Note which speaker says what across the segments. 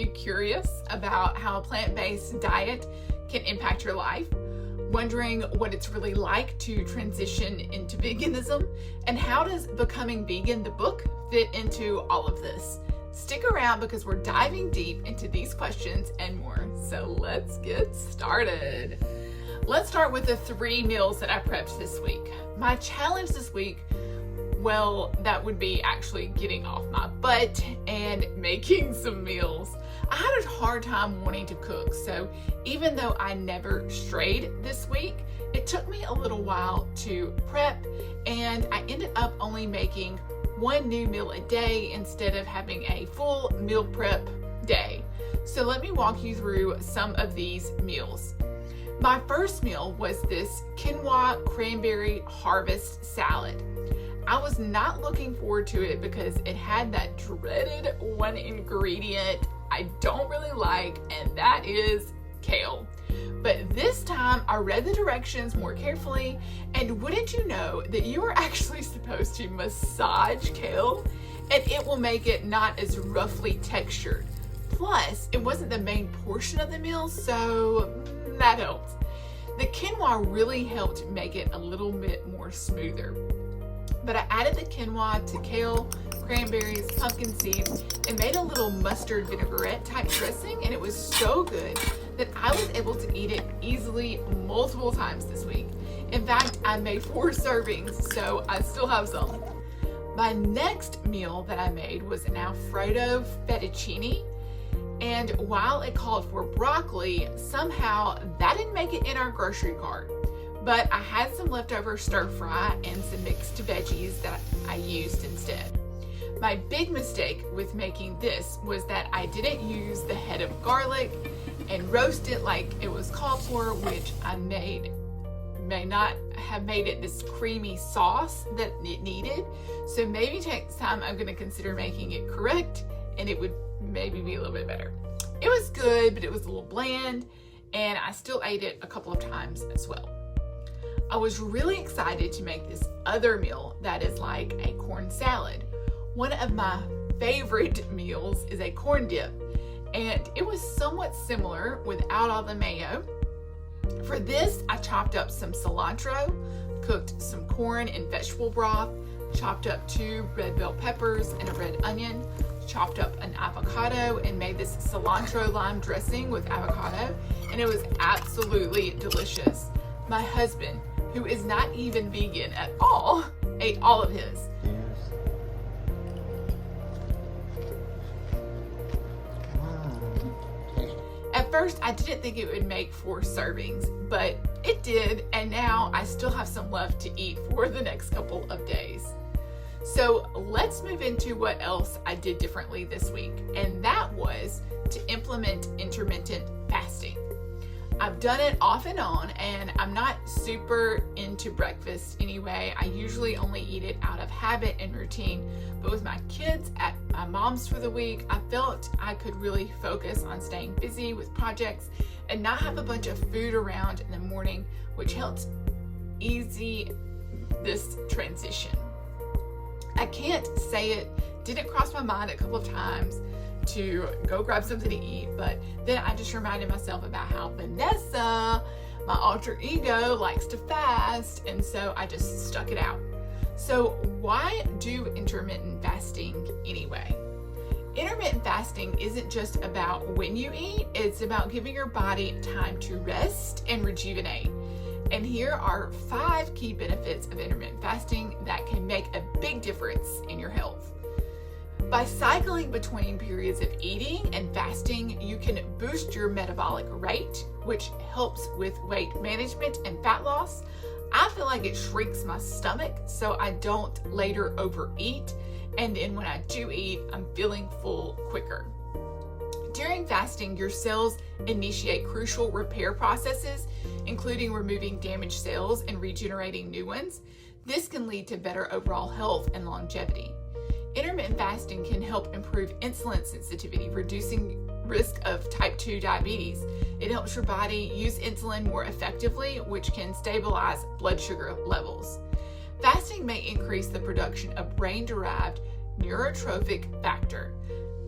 Speaker 1: you curious about how a plant-based diet can impact your life? Wondering what it's really like to transition into veganism? And how does Becoming Vegan, the book, fit into all of this? Stick around because we're diving deep into these questions and more. So let's get started. Let's start with the 3 meals that I prepped this week. My challenge this week, well, that would be actually getting off my butt and making some meals. I had a hard time wanting to cook, so even though I never strayed this week, it took me a little while to prep, and I ended up only making 1 new meal a day instead of having a full meal prep day. So let me walk you through some of these meals. My first meal was this quinoa cranberry harvest salad. I was not looking forward to it because it had that dreaded one ingredient I don't really like, and that is kale. But this time I read the directions more carefully, and wouldn't you know that you are actually supposed to massage kale and it will make it not as roughly textured. Plus, it wasn't the main portion of the meal, so that helped. The quinoa really helped make it a little bit more smoother. But I added the quinoa to kale, cranberries, pumpkin seeds, and made a little mustard vinaigrette type dressing, and it was so good that I was able to eat it easily multiple times this week. In fact, I made 4 servings, so I still have some. My next meal that I made was an Alfredo fettuccine, and while it called for broccoli, somehow that didn't make it in our grocery cart. But I had some leftover stir fry and some mixed veggies that I used instead. My big mistake with making this was that I didn't use the head of garlic and roast it like it was called for, which I may not have made it this creamy sauce that it needed. So maybe next time I'm gonna consider making it correct and it would maybe be a little bit better. It was good, but it was a little bland, and I still ate it a couple of times as well. I was really excited to make this other meal that is like a corn salad. One of my favorite meals is a corn dip, and it was somewhat similar without all the mayo. For this, I chopped up some cilantro, cooked some corn in vegetable broth, chopped up 2 red bell peppers and a red onion, chopped up an avocado, and made this cilantro lime dressing with avocado, and it was absolutely delicious. My husband, who is not even vegan at all, ate all of his. At first, I didn't think it would make 4 servings, but it did, and now I still have some left to eat for the next couple of days. So let's move into what else I did differently this week, and that was to implement intermittent fasting. I've done it off and on, and I'm not super into breakfast anyway. I usually only eat it out of habit and routine, but with my kids at my mom's for the week, I felt I could really focus on staying busy with projects and not have a bunch of food around in the morning, which helped ease this transition. I can't say it didn't cross my mind a couple of times to go grab something to eat, but then I just reminded myself about how Vanessa, my alter ego, likes to fast, and so I just stuck it out. So why do intermittent fasting anyway? Intermittent fasting isn't just about when you eat, it's about giving your body time to rest and rejuvenate. And here are 5 key benefits of intermittent fasting that can make a big difference in your health. By cycling between periods of eating and fasting, you can boost your metabolic rate, which helps with weight management and fat loss. I feel like it shrinks my stomach so I don't later overeat, and then when I do eat, I'm feeling full quicker. During fasting, your cells initiate crucial repair processes, including removing damaged cells and regenerating new ones. This can lead to better overall health and longevity. Intermittent fasting can help improve insulin sensitivity, reducing risk of type 2 diabetes. It helps your body use insulin more effectively, which can stabilize blood sugar levels. Fasting may increase the production of brain-derived neurotrophic factor,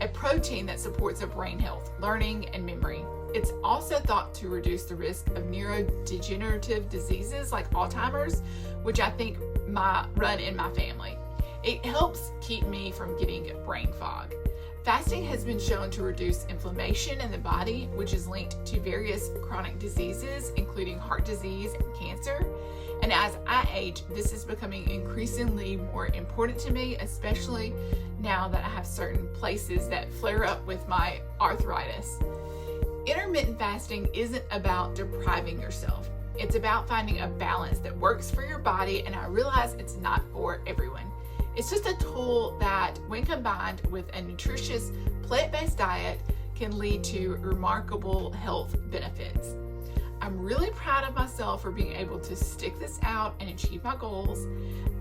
Speaker 1: a protein that supports our brain health, learning, and memory. It's also thought to reduce the risk of neurodegenerative diseases like Alzheimer's, which I think run in my family. It helps keep me from getting brain fog. Fasting has been shown to reduce inflammation in the body, which is linked to various chronic diseases, including heart disease and cancer. And as I age, this is becoming increasingly more important to me, especially now that I have certain places that flare up with my arthritis. Intermittent fasting isn't about depriving yourself. It's about finding a balance that works for your body, and I realize it's not for everyone. It's just a tool that, when combined with a nutritious plant-based diet, can lead to remarkable health benefits. I'm really proud of myself for being able to stick this out and achieve my goals.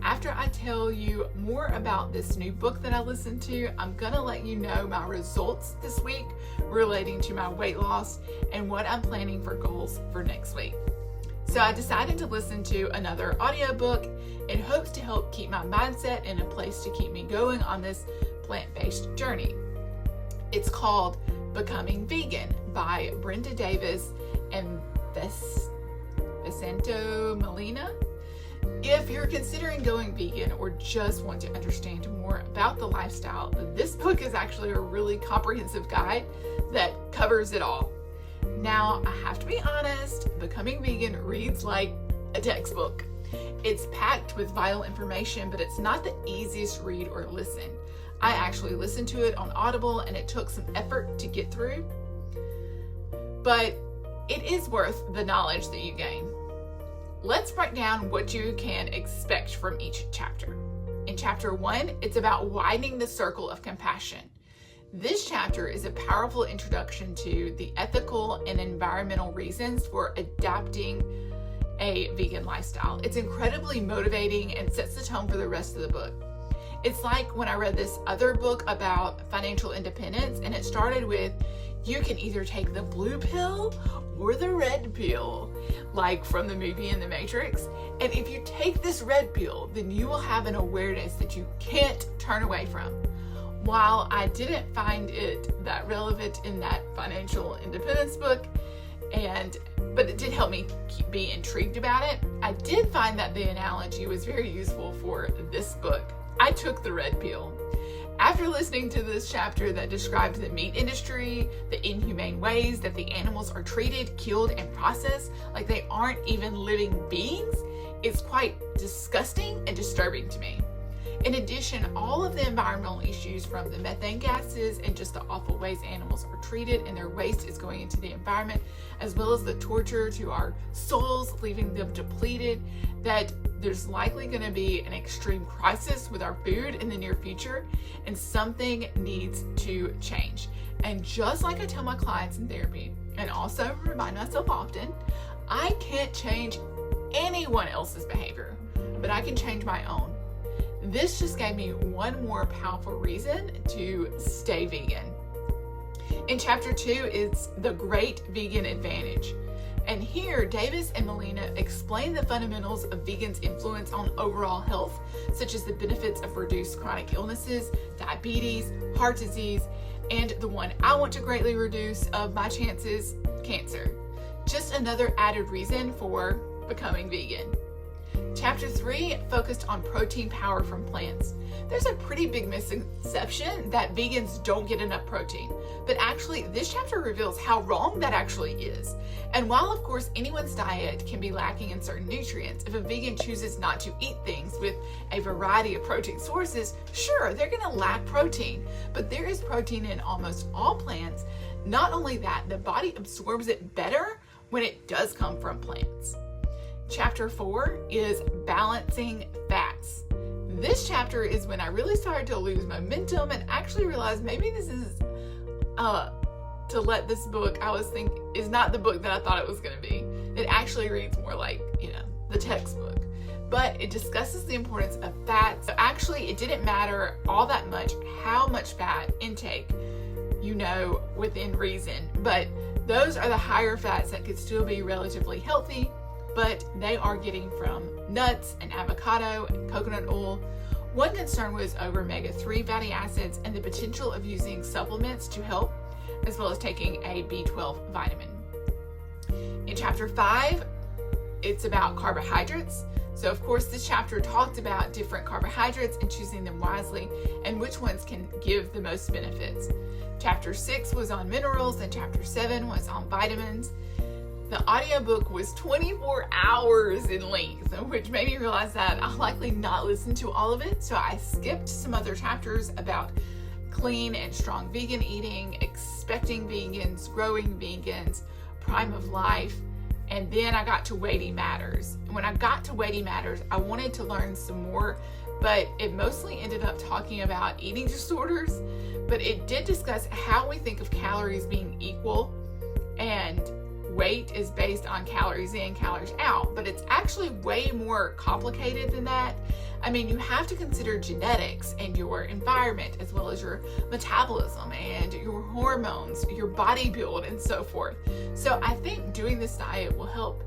Speaker 1: After I tell you more about this new book that I listened to, I'm gonna let you know my results this week relating to my weight loss and what I'm planning for goals for next week. So I decided to listen to another audiobook in hopes to help keep my mindset in a place to keep me going on this plant-based journey. It's called Becoming Vegan by Brenda Davis and Vesanto, Melina. If you're considering going vegan or just want to understand more about the lifestyle, this book is actually a really comprehensive guide that covers it all. Now, I have to be honest, Becoming Vegan reads like a textbook. It's packed with vital information, but it's not the easiest read or listen. I actually listened to it on Audible, and it took some effort to get through, but it is worth the knowledge that you gain. Let's break down what you can expect from each chapter. In chapter 1, it's about widening the circle of compassion. This chapter is a powerful introduction to the ethical and environmental reasons for adapting a vegan lifestyle. It's incredibly motivating and sets the tone for the rest of the book. It's like when I read this other book about financial independence, and it started with, you can either take the blue pill or the red pill, like from the movie in The Matrix. And if you take this red pill, then you will have an awareness that you can't turn away from. While I didn't find it that relevant in that financial independence book, but it did help me be intrigued about it, I did find that the analogy was very useful for this book. I took the red pill. After listening to this chapter that described the meat industry, the inhumane ways that the animals are treated, killed, and processed like they aren't even living beings, it's quite disgusting and disturbing to me. In addition, all of the environmental issues, from the methane gases and just the awful ways animals are treated and their waste is going into the environment, as well as the torture to our souls, leaving them depleted, that there's likely going to be an extreme crisis with our food in the near future, and something needs to change. And just like I tell my clients in therapy, and also remind myself often, I can't change anyone else's behavior, but I can change my own. This just gave me one more powerful reason to stay vegan. In chapter 2 is the Great Vegan Advantage. And here, Davis and Melina explain the fundamentals of vegans' influence on overall health, such as the benefits of reduced chronic illnesses, diabetes, heart disease, and the one I want to greatly reduce of my chances, cancer. Just another added reason for becoming vegan. Chapter 3 focused on protein power from plants. There's a pretty big misconception that vegans don't get enough protein, but actually this chapter reveals how wrong that actually is. And while of course anyone's diet can be lacking in certain nutrients, if a vegan chooses not to eat things with a variety of protein sources, sure, they're going to lack protein, but there is protein in almost all plants. Not only that, the body absorbs it better when it does come from plants. Chapter 4 is balancing fats. This chapter is when I really started to lose momentum and actually realized maybe this is to let this book is not the book that I thought it was going to be. It actually reads more like, the textbook. But it discusses the importance of fats. So actually, it didn't matter all that much how much fat intake, within reason. But those are the higher fats that could still be relatively healthy, but they are getting from nuts and avocado and coconut oil, One concern was over omega-3 fatty acids and the potential of using supplements to help, as well as taking a B12 vitamin. In chapter 5, it's about carbohydrates. So of course this chapter talked about different carbohydrates and choosing them wisely and which ones can give the most benefits. Chapter 6 was on minerals and chapter 7 was on vitamins. The audiobook was 24 hours in length, which made me realize that I'll likely not listen to all of it. So I skipped some other chapters about clean and strong vegan eating, expecting vegans, growing vegans, prime of life, and then I got to weighty matters. And when I got to weighty matters, I wanted to learn some more, but it mostly ended up talking about eating disorders. But it did discuss how we think of calories being equal, and weight is based on calories in, calories out, but it's actually way more complicated than that. I mean, you have to consider genetics and your environment, as well as your metabolism and your hormones, your body build, and so forth. So I think doing this diet will help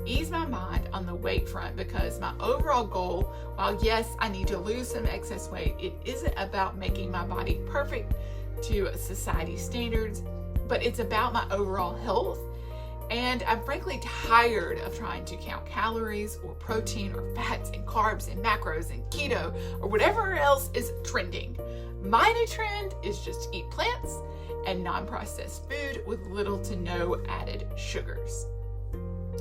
Speaker 1: ease my mind on the weight front, because my overall goal, while yes, I need to lose some excess weight, it isn't about making my body perfect to society's standards, but it's about my overall health. And I'm frankly tired of trying to count calories or protein or fats and carbs and macros and keto or whatever else is trending. My new trend is just eat plants and non-processed food with little to no added sugars.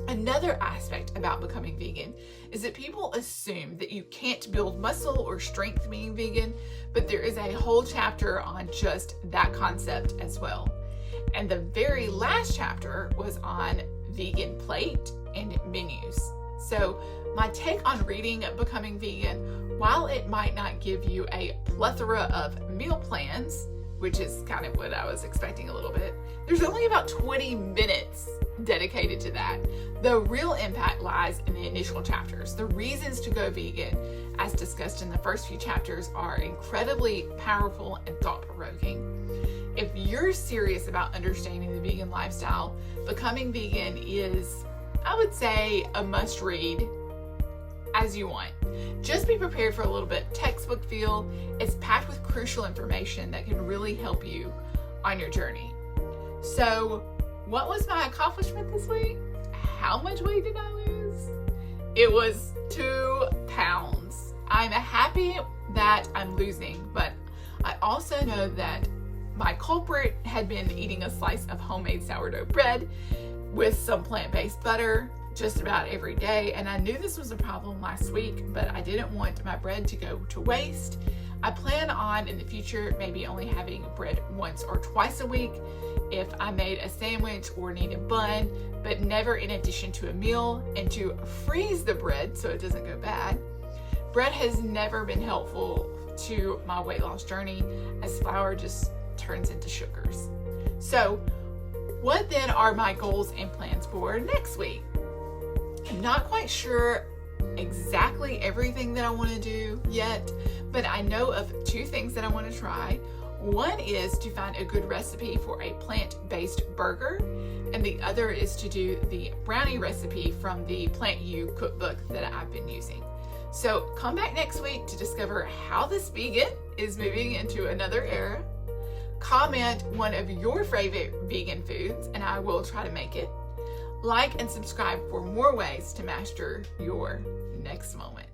Speaker 1: Another aspect about becoming vegan is that people assume that you can't build muscle or strength being vegan, but there is a whole chapter on just that concept as well. And the very last chapter was on vegan plate and menus. So my take on reading Becoming Vegan, while it might not give you a plethora of meal plans, which is kind of what I was expecting a little bit, there's only about 20 minutes dedicated to that. The real impact lies in the initial chapters. The reasons to go vegan, as discussed in the first few chapters, are incredibly powerful and thought-provoking. If you're serious about understanding the vegan lifestyle, Becoming Vegan is, I would say, a must read as you want. Just be prepared for a little bit textbook feel. It's packed with crucial information that can really help you on your journey. So, what was my accomplishment this week? How much weight did I lose? It was 2 pounds. I'm happy that I'm losing, but I also know that my culprit had been eating a slice of homemade sourdough bread with some plant-based butter just about every day. And I knew this was a problem last week, but I didn't want my bread to go to waste. I plan on in the future maybe only having bread once or twice a week if I made a sandwich or need a bun, but never in addition to a meal, and to freeze the bread so it doesn't go bad. Bread has never been helpful to my weight loss journey, as flour just turns into sugars. So what then are my goals and plans for next week? I'm not quite sure exactly everything that I want to do yet, but I know of 2 things that I want to try. One is to find a good recipe for a plant-based burger, and the other is to do the brownie recipe from the Plant You cookbook that I've been using. So come back next week to discover how this vegan is moving into another era. Comment one of your favorite vegan foods and I will try to make it. Like and subscribe for more ways to master your next moment.